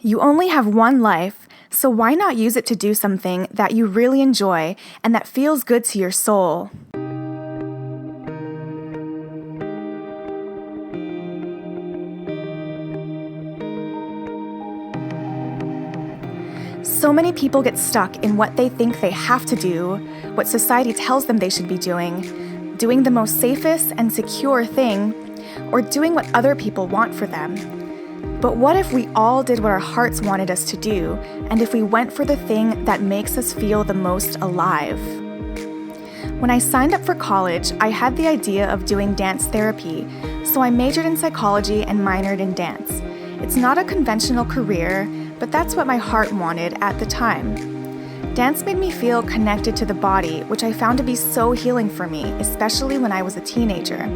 You only have one life, so why not use it to do something that you really enjoy and that feels good to your soul? So many people get stuck in what they think they have to do, what society tells them they should be doing the most safest and secure thing, or doing what other people want for them. But what if we all did what our hearts wanted us to do, and if we went for the thing that makes us feel the most alive? When I signed up for college, I had the idea of doing dance therapy, so I majored in psychology and minored in dance. It's not a conventional career, but that's what my heart wanted at the time. Dance made me feel connected to the body, which I found to be so healing for me, especially when I was a teenager.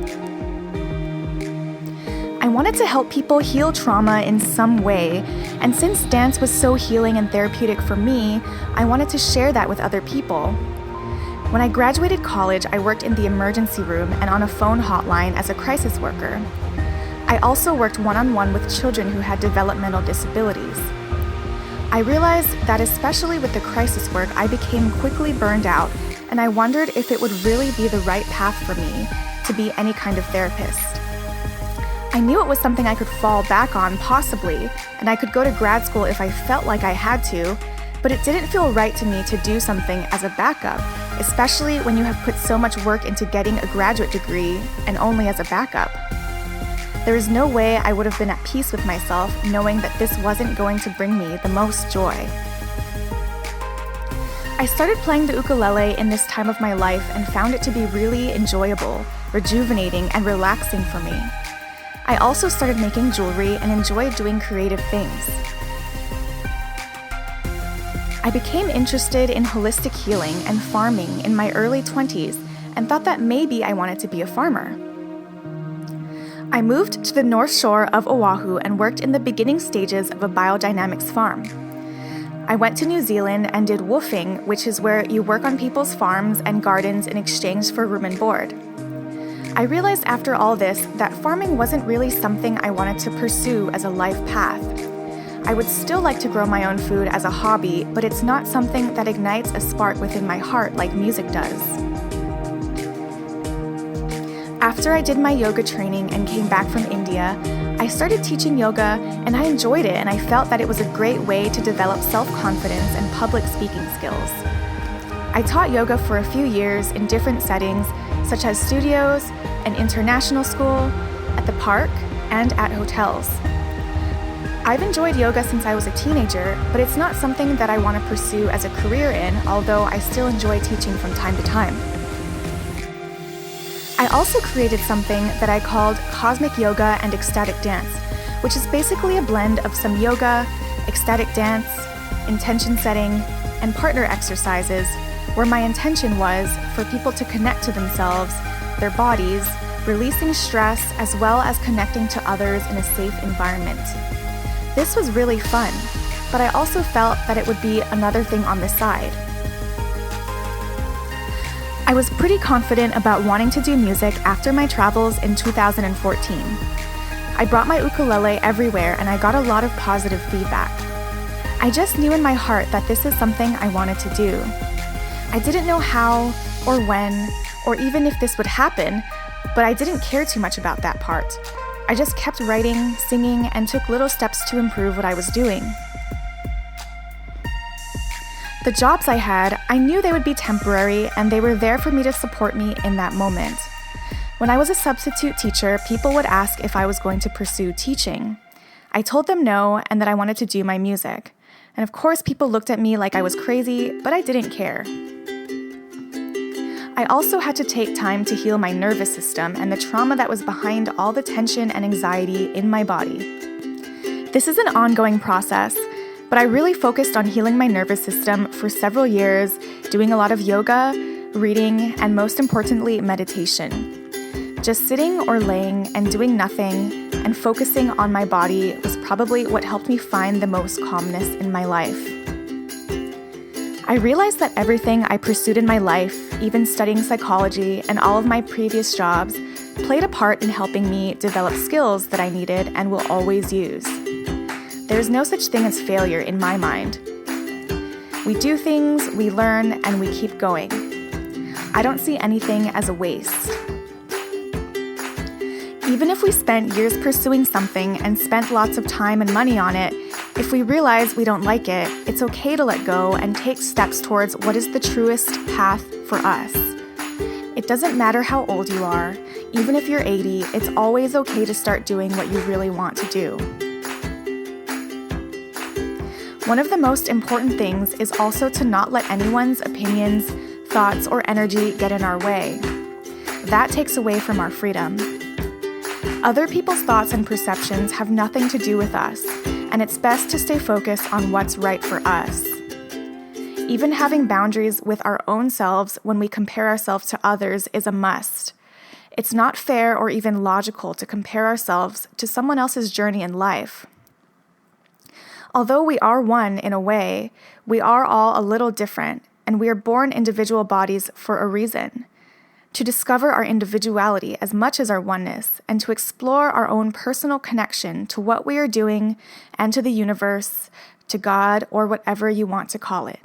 I wanted to help people heal trauma in some way, and since dance was so healing and therapeutic for me, I wanted to share that with other people. When I graduated college, I worked in the emergency room and on a phone hotline as a crisis worker. I also worked one-on-one with children who had developmental disabilities. I realized that especially with the crisis work, I became quickly burned out, and I wondered if it would really be the right path for me to be any kind of therapist. I knew it was something I could fall back on, possibly, and I could go to grad school if I felt like I had to, but it didn't feel right to me to do something as a backup, especially when you have put so much work into getting a graduate degree and only as a backup. There is no way I would have been at peace with myself knowing that this wasn't going to bring me the most joy. I started playing the ukulele in this time of my life and found it to be really enjoyable, rejuvenating, and relaxing for me. I also started making jewelry and enjoyed doing creative things. I became interested in holistic healing and farming in my early 20s and thought that maybe I wanted to be a farmer. I moved to the North Shore of Oahu and worked in the beginning stages of a biodynamics farm. I went to New Zealand and did woofing, which is where you work on people's farms and gardens in exchange for room and board. I realized after all this that farming wasn't really something I wanted to pursue as a life path. I would still like to grow my own food as a hobby, but it's not something that ignites a spark within my heart like music does. After I did my yoga training and came back from India, I started teaching yoga and I enjoyed it, and I felt that it was a great way to develop self-confidence and public speaking skills. I taught yoga for a few years in different settings, such as studios, an international school, at the park, and at hotels. I've enjoyed yoga since I was a teenager, but it's not something that I want to pursue as a career in, although I still enjoy teaching from time to time. I also created something that I called Cosmic Yoga and Ecstatic Dance, which is basically a blend of some yoga, ecstatic dance, intention setting, and partner exercises, where my intention was for people to connect to themselves, their bodies, releasing stress, as well as connecting to others in a safe environment. This was really fun, but I also felt that it would be another thing on the side. I was pretty confident about wanting to do music after my travels in 2014. I brought my ukulele everywhere and I got a lot of positive feedback. I just knew in my heart that this is something I wanted to do. I didn't know how or when or even if this would happen, but I didn't care too much about that part. I just kept writing, singing, and took little steps to improve what I was doing. The jobs I had, I knew they would be temporary and they were there for me to support me in that moment. When I was a substitute teacher, people would ask if I was going to pursue teaching. I told them no and that I wanted to do my music. And of course, people looked at me like I was crazy, but I didn't care. I also had to take time to heal my nervous system and the trauma that was behind all the tension and anxiety in my body. This is an ongoing process, but I really focused on healing my nervous system for several years, doing a lot of yoga, reading, and most importantly, meditation. Just sitting or laying and doing nothing and focusing on my body was probably what helped me find the most calmness in my life. I realized that everything I pursued in my life, even studying psychology and all of my previous jobs, played a part in helping me develop skills that I needed and will always use. There's no such thing as failure in my mind. We do things, we learn, and we keep going. I don't see anything as a waste. Even if we spent years pursuing something and spent lots of time and money on it, if we realize we don't like it, it's okay to let go and take steps towards what is the truest path for us. It doesn't matter how old you are. Even if you're 80, it's always okay to start doing what you really want to do. One of the most important things is also to not let anyone's opinions, thoughts, or energy get in our way. That takes away from our freedom. Other people's thoughts and perceptions have nothing to do with us, and it's best to stay focused on what's right for us. Even having boundaries with our own selves when we compare ourselves to others is a must. It's not fair or even logical to compare ourselves to someone else's journey in life. Although we are one in a way, we are all a little different, and we are born individual bodies for a reason. To discover our individuality as much as our oneness, and to explore our own personal connection to what we are doing and to the universe, to God, or whatever you want to call it.